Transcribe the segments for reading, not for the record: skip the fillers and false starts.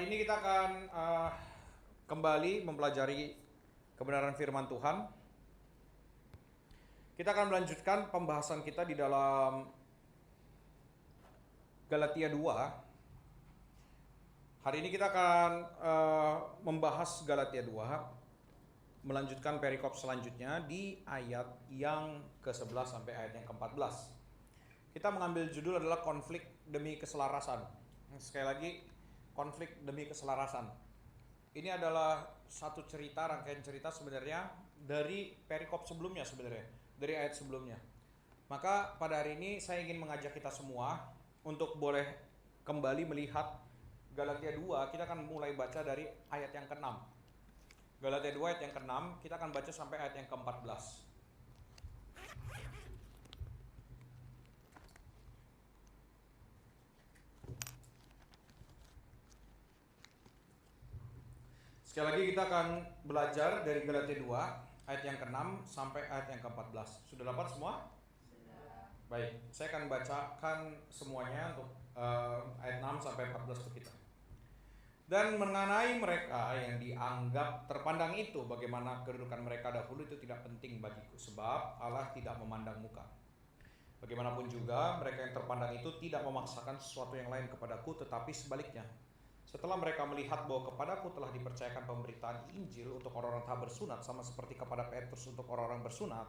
Hari ini kita akan kembali mempelajari kebenaran firman Tuhan. Kita akan melanjutkan pembahasan kita di dalam Galatia 2. Hari ini kita akan membahas Galatia 2, melanjutkan perikop selanjutnya di ayat yang ke-11 sampai ayat yang ke-14. Kita mengambil judul adalah konflik demi keselarasan. Sekali lagi, konflik demi keselarasan. Ini adalah satu cerita, rangkaian cerita sebenarnya dari perikop sebelumnya sebenarnya, dari ayat sebelumnya. Maka pada hari ini saya ingin mengajak kita semua untuk boleh kembali melihat Galatia 2. Kita akan mulai baca dari ayat yang ke-6. Galatia 2 ayat yang ke-6, kita akan baca sampai ayat yang ke-14. Sekali lagi kita akan belajar dari Galatia 2 ayat yang ke-6 sampai ayat yang ke-14. Sudah dapat semua? Sudah. Baik, saya akan bacakan semuanya untuk ayat 6 sampai 14 untuk kita. Dan mengenai mereka yang dianggap terpandang itu, bagaimana kedudukan mereka dahulu itu tidak penting bagiku, sebab Allah tidak memandang muka. Bagaimanapun juga mereka yang terpandang itu tidak memaksakan sesuatu yang lain kepadaku, tetapi sebaliknya. Setelah mereka melihat bahwa kepadaku telah dipercayakan pemberitaan Injil untuk orang-orang tak bersunat, sama seperti kepada Petrus untuk orang-orang bersunat,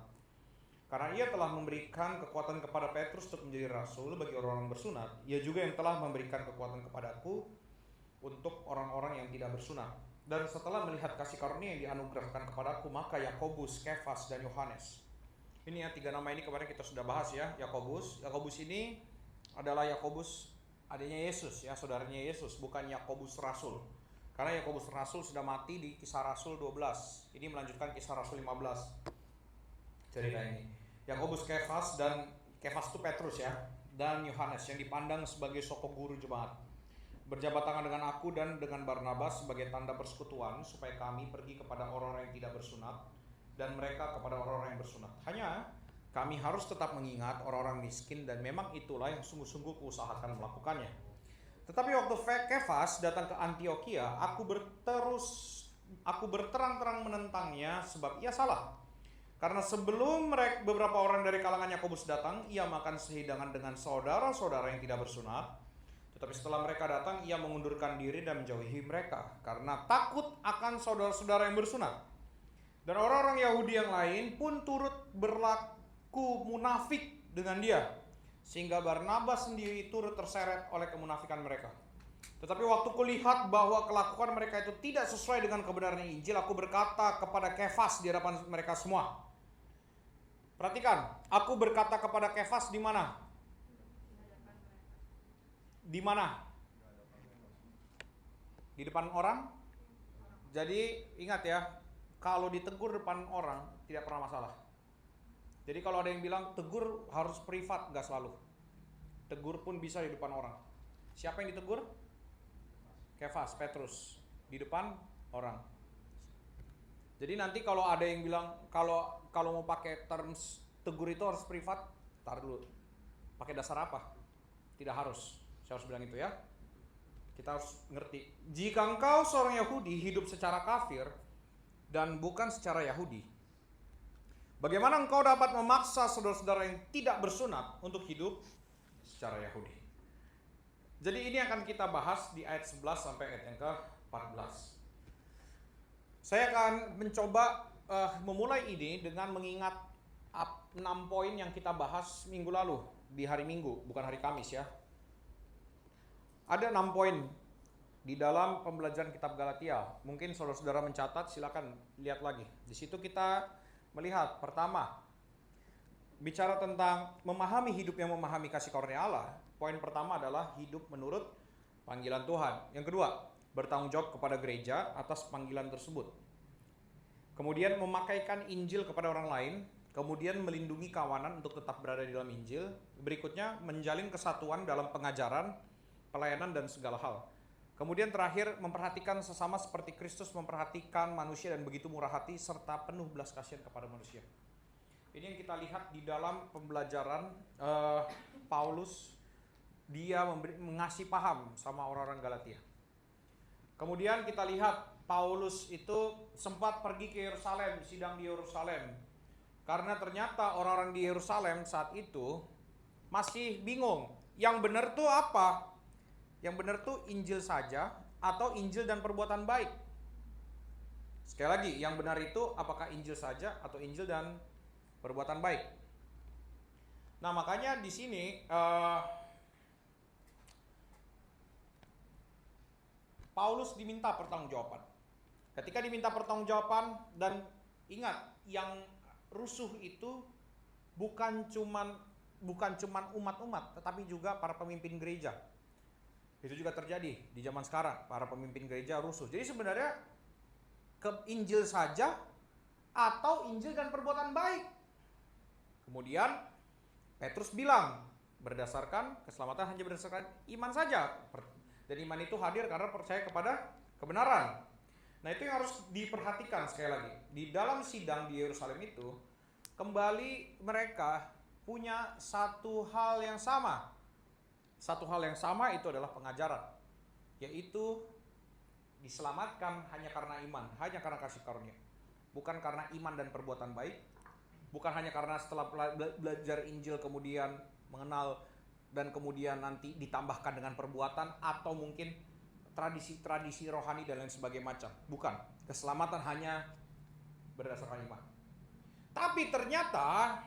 karena ia telah memberikan kekuatan kepada Petrus untuk menjadi rasul bagi orang-orang bersunat, ia juga yang telah memberikan kekuatan kepadaku untuk orang-orang yang tidak bersunat. Dan setelah melihat kasih karunia yang dianugerahkan kepadaku, maka Yakobus, Kefas, dan Yohanes. Ini ya, 3 nama ini kemarin kita sudah bahas ya. Yakobus ini adalah Yakobus adanya Yesus ya, saudaranya Yesus, bukan Yakobus Rasul. Karena Yakobus Rasul sudah mati di Kisah Rasul 12. Ini melanjutkan Kisah Rasul 15. Cerita ini. Yakobus, Kefas itu Petrus ya, dan Yohanes yang dipandang sebagai sokok guru jemaat. Berjabat tangan dengan aku dan dengan Barnabas sebagai tanda persekutuan, supaya kami pergi kepada orang-orang yang tidak bersunat dan mereka kepada orang-orang yang bersunat. Hanya kami harus tetap mengingat orang-orang miskin, dan memang itulah yang sungguh-sungguh kuusahakan melakukannya. Tetapi waktu Kefas datang ke Antiokhia, aku berterang-terang menentangnya, sebab ia salah. Karena sebelum beberapa orang dari kalangan Yakobus datang, ia makan sehidangan dengan saudara-saudara yang tidak bersunat. Tetapi setelah mereka datang, ia mengundurkan diri dan menjauhi mereka, karena takut akan saudara-saudara yang bersunat. Dan orang-orang Yahudi yang lain pun turut berlaku munafik dengan dia, sehingga Barnabas sendiri turut terseret oleh kemunafikan mereka. Tetapi waktu kulihat bahwa kelakuan mereka itu tidak sesuai dengan kebenaran Injil, aku berkata kepada Kefas di hadapan mereka semua. Perhatikan, aku berkata kepada Kefas di mana? Di mana? Di depan orang. Jadi ingat ya, kalau ditegur depan orang tidak pernah masalah. Jadi kalau ada yang bilang tegur harus privat, gak selalu. Tegur pun bisa di depan orang. Siapa yang ditegur? Kefas, Petrus, di depan orang. Jadi nanti kalau ada yang bilang kalau mau pakai terms tegur itu harus privat, tar dulu. Pakai dasar apa? Tidak harus. Saya harus bilang itu ya. Kita harus ngerti. Jika engkau seorang Yahudi hidup secara kafir dan bukan secara Yahudi, bagaimana engkau dapat memaksa saudara-saudara yang tidak bersunat untuk hidup secara Yahudi? Jadi ini akan kita bahas di ayat 11 sampai ayat yang ke-14. Saya akan mencoba memulai ini dengan mengingat 6 poin yang kita bahas minggu lalu, di hari Minggu, bukan hari Kamis ya. Ada 6 poin di dalam pembelajaran kitab Galatia. Mungkin saudara-saudara mencatat, silakan lihat lagi. Di situ kita melihat, pertama, bicara tentang memahami hidup yang memahami kasih karunia Allah. Poin pertama adalah hidup menurut panggilan Tuhan. Yang kedua, bertanggung jawab kepada gereja atas panggilan tersebut. Kemudian memakaikan Injil kepada orang lain. Kemudian melindungi kawanan untuk tetap berada di dalam Injil. Berikutnya, menjalin kesatuan dalam pengajaran, pelayanan, dan segala hal. Kemudian terakhir, memperhatikan sesama seperti Kristus memperhatikan manusia dan begitu murah hati serta penuh belas kasihan kepada manusia. Ini yang kita lihat di dalam pembelajaran Paulus. Dia mengasihi paham sama orang-orang Galatia. Kemudian kita lihat Paulus itu sempat pergi ke Yerusalem, sidang di Yerusalem. Karena ternyata orang-orang di Yerusalem saat itu masih bingung. Yang benar tuh apa? Yang benar tuh Injil saja atau Injil dan perbuatan baik? Sekali lagi, yang benar itu apakah Injil saja atau Injil dan perbuatan baik? Nah, makanya di sini Paulus diminta pertanggungjawaban. Ketika diminta pertanggungjawaban, dan ingat, yang rusuh itu bukan cuman umat-umat, tetapi juga para pemimpin gereja. Itu juga terjadi di zaman sekarang, para pemimpin gereja rusuh. Jadi sebenarnya ke Injil saja atau Injil dan perbuatan baik. Kemudian Petrus bilang, berdasarkan keselamatan hanya berdasarkan iman saja. Dan iman itu hadir karena percaya kepada kebenaran. Nah, itu yang harus diperhatikan sekali lagi. Di dalam sidang di Yerusalem itu, kembali mereka punya satu hal yang sama. Satu hal yang sama itu adalah pengajaran. Yaitu diselamatkan hanya karena iman, hanya karena kasih karunia. Bukan karena iman dan perbuatan baik. Bukan hanya karena setelah belajar Injil kemudian mengenal dan kemudian nanti ditambahkan dengan perbuatan atau mungkin tradisi-tradisi rohani dan lain sebagainya macam. Bukan. Keselamatan hanya berdasarkan iman. Tapi ternyata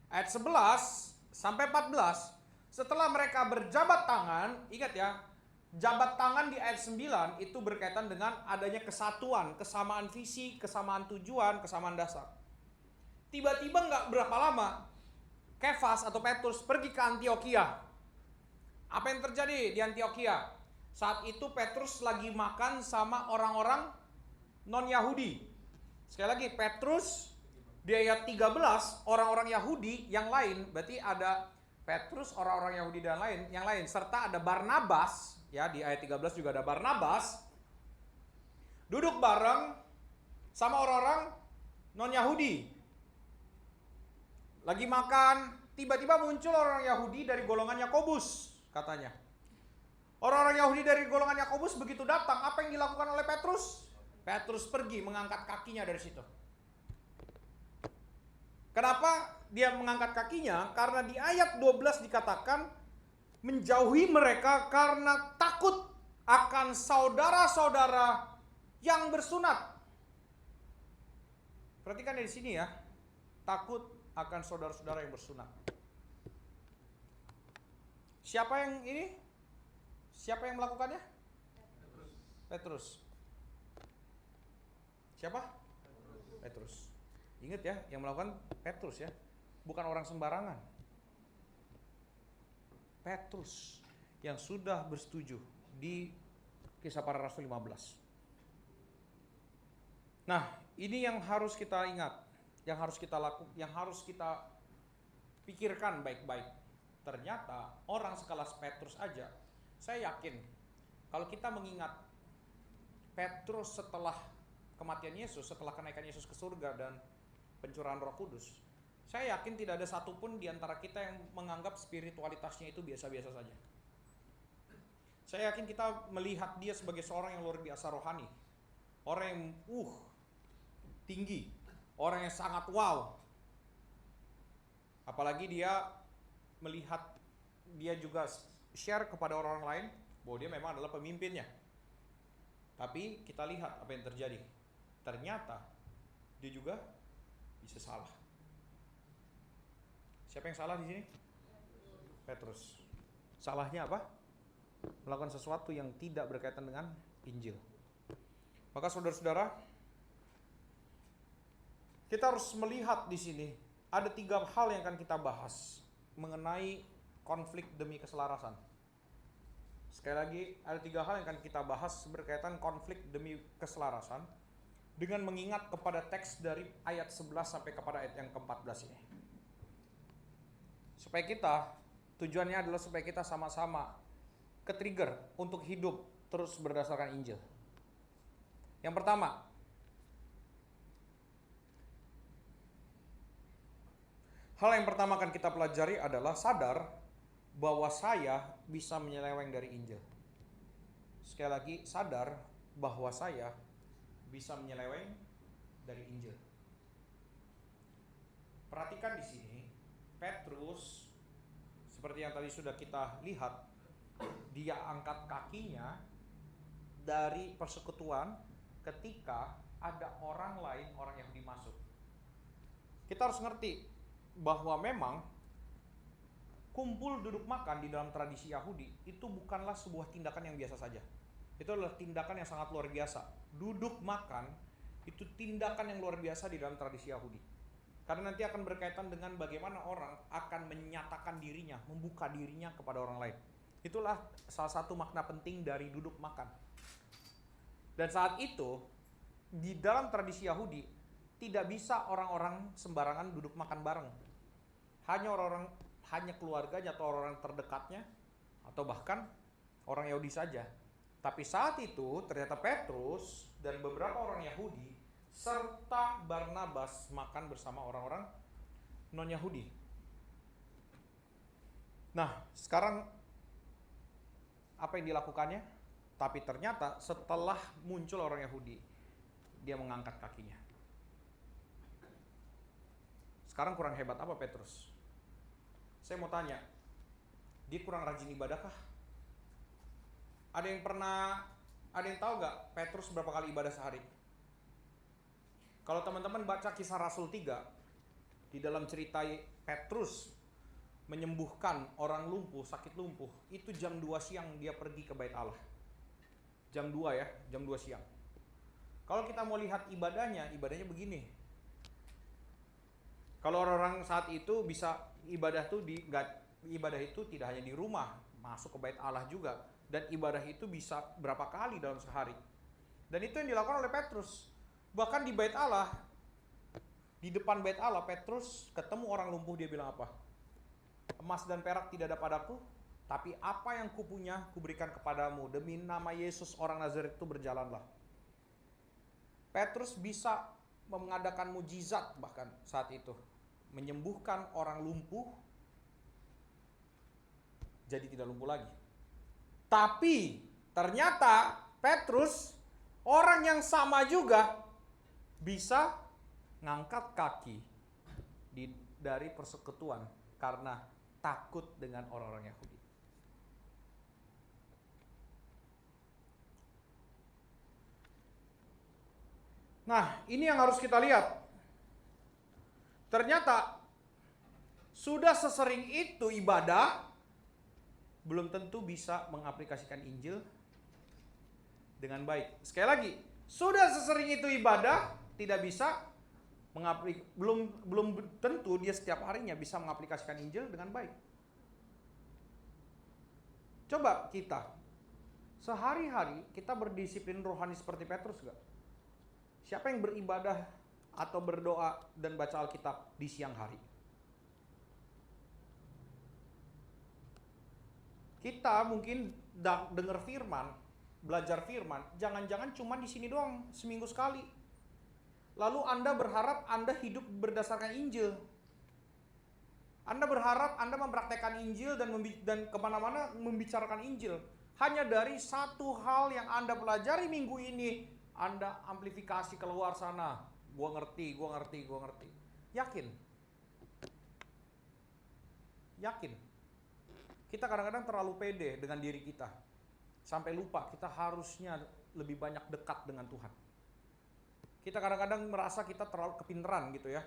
ayat 11 sampai 14, setelah mereka berjabat tangan, ingat ya, jabat tangan di ayat 9 itu berkaitan dengan adanya kesatuan, kesamaan visi, kesamaan tujuan, kesamaan dasar. Tiba-tiba nggak berapa lama, Kefas atau Petrus pergi ke Antiokhia. Apa yang terjadi di Antiokhia? Saat itu Petrus lagi makan sama orang-orang non-Yahudi. Sekali lagi, Petrus di ayat 13, orang-orang Yahudi yang lain, berarti ada Petrus, orang-orang Yahudi dan yang lain, serta ada Barnabas, ya di ayat 13 juga ada Barnabas, duduk bareng sama orang-orang non-Yahudi. Lagi makan, tiba-tiba muncul orang Yahudi dari golongan Yakobus, katanya. Orang-orang Yahudi dari golongan Yakobus begitu datang, apa yang dilakukan oleh Petrus? Petrus pergi mengangkat kakinya dari situ. Kenapa dia mengangkat kakinya? Karena di ayat 12 dikatakan menjauhi mereka karena takut akan saudara-saudara yang bersunat. Perhatikan di sini ya, takut akan saudara-saudara yang bersunat. Siapa yang ini? Siapa yang melakukannya? Petrus. Siapa? Petrus. Ingat ya, yang melakukan Petrus ya, bukan orang sembarangan. Petrus yang sudah bersetuju di Kisah Para Rasul 15. Nah, ini yang harus kita ingat, yang harus kita lakukan, yang harus kita pikirkan baik-baik. Ternyata orang sekelas Petrus aja, saya yakin kalau kita mengingat Petrus setelah kematian Yesus, setelah kenaikan Yesus ke surga dan pencurahan Roh Kudus, saya yakin tidak ada satupun di antara kita yang menganggap spiritualitasnya itu biasa-biasa saja. Saya yakin kita melihat dia sebagai seorang yang luar biasa rohani, orang yang tinggi, orang yang sangat wow. Apalagi dia melihat, dia juga share kepada orang lain bahwa dia memang adalah pemimpinnya. Tapi kita lihat apa yang terjadi. Ternyata dia juga bisa salah. Siapa yang salah di sini? Petrus. Salahnya apa? Melakukan sesuatu yang tidak berkaitan dengan Injil. Maka saudara-saudara, kita harus melihat di sini ada 3 hal yang akan kita bahas mengenai konflik demi keselarasan. Sekali lagi, ada 3 hal yang akan kita bahas berkaitan konflik demi keselarasan dengan mengingat kepada teks dari ayat 11 sampai kepada ayat yang ke-14 ini. Supaya kita, tujuannya adalah supaya kita sama-sama ke-trigger untuk hidup terus berdasarkan Injil. Yang pertama, hal yang pertama akan kita pelajari adalah sadar bahwa saya bisa menyeleweng dari Injil. sekali lagi sadar bahwa saya bisa menyeleweng dari Injil. Perhatikan di sini, Petrus seperti yang tadi sudah kita lihat, dia angkat kakinya dari persekutuan ketika ada orang lain, orang Yahudi masuk. Kita harus ngerti bahwa memang kumpul duduk makan di dalam tradisi Yahudi itu bukanlah sebuah tindakan yang biasa saja. Itu adalah tindakan yang sangat luar biasa. Duduk makan itu tindakan yang luar biasa di dalam tradisi Yahudi. Karena nanti akan berkaitan dengan bagaimana orang akan menyatakan dirinya, membuka dirinya kepada orang lain. Itulah salah satu makna penting dari duduk makan. Dan saat itu, di dalam tradisi Yahudi, tidak bisa orang-orang sembarangan duduk makan bareng. Hanya keluarganya atau orang terdekatnya, atau bahkan orang Yahudi saja. Tapi saat itu, ternyata Petrus dan beberapa orang Yahudi serta Barnabas makan bersama orang-orang non-Yahudi. Nah, sekarang apa yang dilakukannya? Tapi ternyata setelah muncul orang Yahudi, dia mengangkat kakinya. Sekarang kurang hebat apa Petrus? Saya mau tanya, dia kurang rajin ibadahkah? Ada yang tahu gak Petrus berapa kali ibadah sehari? Kalau teman-teman baca Kisah Rasul 3, di dalam cerita Petrus menyembuhkan orang lumpuh, sakit lumpuh, itu jam 2 siang dia pergi ke bait Allah. Jam 2 ya, jam 2 siang. Kalau kita mau lihat ibadahnya begini. Kalau orang-orang saat itu bisa ibadah itu tidak hanya di rumah, masuk ke bait Allah juga. Dan ibadah itu bisa berapa kali dalam sehari. Dan itu yang dilakukan oleh Petrus. Bahkan di bait Allah, di depan bait Allah, Petrus ketemu orang lumpuh, dia bilang apa? Emas dan perak tidak ada padaku, tapi apa yang kupunya kuberikan kepadamu. Demi nama Yesus orang Nazaret itu berjalanlah. Petrus bisa mengadakan mujizat bahkan saat itu. Menyembuhkan orang lumpuh jadi tidak lumpuh lagi. Tapi ternyata Petrus, orang yang sama juga, bisa ngangkat kaki dari persekutuan karena takut dengan orang-orang Yahudi. Nah, ini yang harus kita lihat. Ternyata sudah sesering itu ibadah, belum tentu bisa mengaplikasikan Injil dengan baik. Sekali lagi, sudah sesering itu ibadah, tidak bisa belum tentu dia setiap harinya bisa mengaplikasikan Injil dengan baik. Coba kita sehari-hari kita berdisiplin rohani seperti Petrus gak? Siapa yang beribadah atau berdoa dan baca Alkitab di siang hari? Kita mungkin dengar firman, belajar firman, jangan-jangan cuma di sini doang seminggu sekali. Lalu Anda berharap Anda hidup berdasarkan Injil. Anda berharap Anda mempraktekkan Injil dan kemana-mana membicarakan Injil. Hanya dari satu hal yang Anda pelajari minggu ini, Anda amplifikasi keluar sana. Gua ngerti. Yakin. Kita kadang-kadang terlalu pede dengan diri kita. Sampai lupa kita harusnya lebih banyak dekat dengan Tuhan. Kita kadang-kadang merasa kita terlalu kepinteran gitu ya.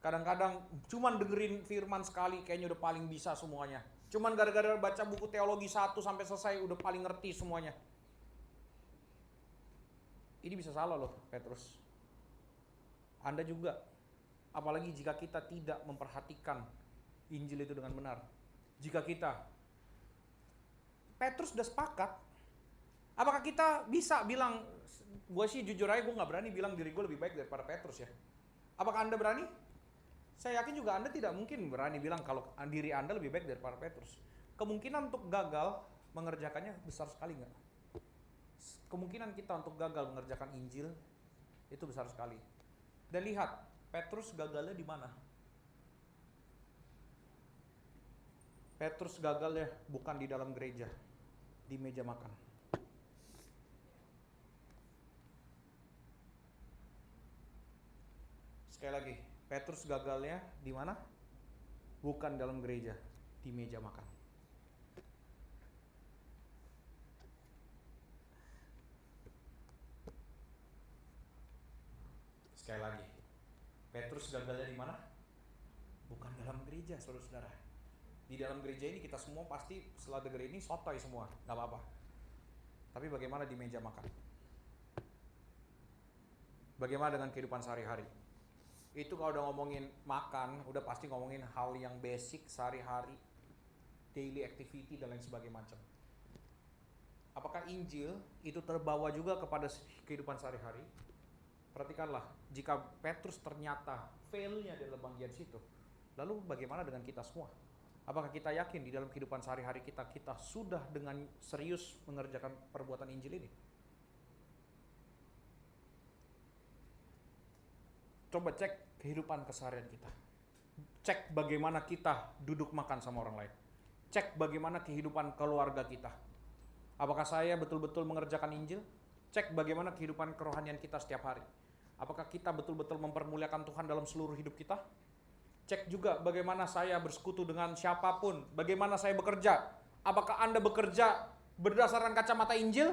Kadang-kadang cuman dengerin firman sekali kayaknya udah paling bisa semuanya. Cuman gara-gara baca buku teologi 1 sampai selesai udah paling ngerti semuanya. Ini bisa salah loh Petrus. Anda juga. Apalagi jika kita tidak memperhatikan Injil itu dengan benar. Jika Petrus udah sepakat, apakah kita bisa bilang, gue sih jujur aja gue gak berani bilang diri gue lebih baik daripada Petrus ya. Apakah Anda berani? Saya yakin juga Anda tidak mungkin berani bilang kalau diri Anda lebih baik daripada Petrus. Kemungkinan untuk gagal mengerjakannya besar sekali gak? Kemungkinan kita untuk gagal mengerjakan Injil itu besar sekali. Dan lihat, Petrus gagalnya di mana? Petrus gagalnya bukan di dalam gereja, di meja makan. Sekali lagi, Petrus gagalnya di mana? Bukan dalam gereja, di meja makan. Sekali lagi, Petrus gagalnya di mana? Bukan dalam gereja, saudara-saudara. Di dalam gereja ini kita semua pasti setelah denger ini sotoy semua, gak apa-apa. Tapi bagaimana di meja makan? Bagaimana dengan kehidupan sehari-hari? Itu kalau udah ngomongin makan, udah pasti ngomongin hal yang basic sehari-hari, daily activity dan lain sebagainya macam. Apakah Injil itu terbawa juga kepada kehidupan sehari-hari? Perhatikanlah, jika Petrus ternyata fail-nya dalam bagian situ, lalu bagaimana dengan kita semua? Apakah kita yakin di dalam kehidupan sehari-hari kita sudah dengan serius mengerjakan perbuatan Injil ini? Coba cek kehidupan keseharian kita. Cek bagaimana kita duduk makan sama orang lain. Cek bagaimana kehidupan keluarga kita. Apakah saya betul-betul mengerjakan Injil? Cek bagaimana kehidupan kerohanian kita setiap hari. Apakah kita betul-betul mempermuliakan Tuhan dalam seluruh hidup kita? Cek juga bagaimana saya bersekutu dengan siapapun. Bagaimana saya bekerja. Apakah Anda bekerja berdasarkan kacamata Injil?